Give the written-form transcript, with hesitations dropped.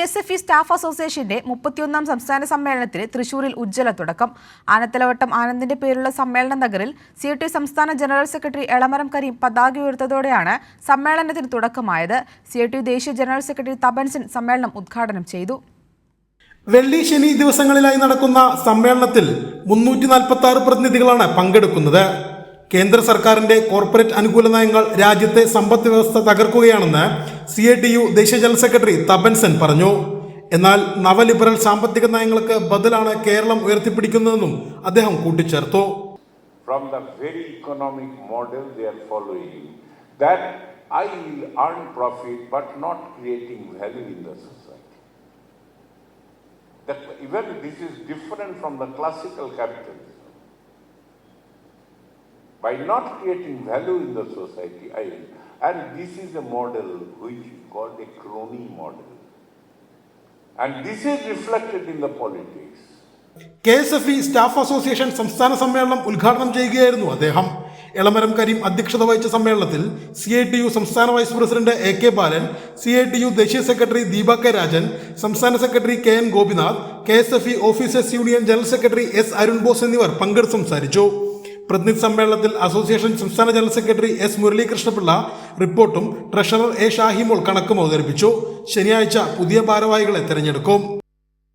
KSFE staff അസോസിയേഷന്റെ 31ാം സംസ്ഥാന സമ്മേളനത്തിന് തൃശൂരിൽ ഉജ്ജ്വല തുടക്കം. ആനത്തലവട്ടം ആനന്ദിന്റെ പേരുള്ള സമ്മേളന നഗറിൽ CIT സംസ്ഥാന ജനറൽ സെക്രട്ടറി എളമരം കരീം പതാക ഉയർത്തതോടെയാണ് സമ്മേളനത്തിന് തുടക്കമായത്. CIT ദേശീയ ജനറൽ സെക്രട്ടറി തപൻസിൻ സമ്മേളനം ഉദ്ഘാടനം ചെയ്തു. വെള്ളി ശനി ദിവസങ്ങളിലായി നടക്കുന്ന സമ്മേളനത്തിൽ 346 പ്രതിനിധികളാണ് പങ്കെടുക്കുന്നത്. കേന്ദ്ര സർക്കാരിന്റെ കോർപ്പറേറ്റ് അനുകൂല നയങ്ങൾ രാജ്യത്തെ സമ്പദ് വ്യവസ്ഥ തകർക്കുകയാണെന്ന് CITU ദേശീയ ജനറൽ സെക്രട്ടറി തപൻസൻ പറഞ്ഞു. എന്നാൽ നവലിബറൽ സാമ്പത്തിക നയങ്ങൾക്ക് ബദലാണ് കേരളം ഉയർത്തിപ്പിടിക്കുന്നതെന്നും അദ്ദേഹം കൂട്ടിച്ചേർത്തു. From the very economic model they are following, that I will earn profit but not creating value in the society. That even this is different from the classical capitalism. By not creating value in the society, and this is a model which is called a crony model. And this is reflected in the politics. KSFE staff association സംസ്ഥാന സമ്മേളനം ഉദ്ഘാടനം ചെയ്യുകയായിരുന്നു അദ്ദേഹം. എളമരം കരീം അധ്യക്ഷത വഹിച്ച സമ്മേളനത്തിൽ CITU സംസ്ഥാന vice president AK ബാലൻ, CITU ദേശീയ സെക്രട്ടറി ദീപ K രാജൻ, സംസ്ഥാന secretary KN Gopinath, KSFE officers union general secretary S Arun boss എന്നിവർ പങ്കെടുത്ത് സംസാരിച്ചു. പ്രതിനിധി സമ്മേളനത്തിൽ അസോസിയേഷൻ സംസ്ഥാന ജനറൽ സെക്രട്ടറി S മുരളീകൃഷ്ണപിള്ള റിപ്പോർട്ടും ട്രഷറർ A ഷാഹിമോൾ കണക്കും അവതരിപ്പിച്ചു. ശനിയാഴ്ച പുതിയ ഭാരവാഹികളെ തെരഞ്ഞെടുക്കും.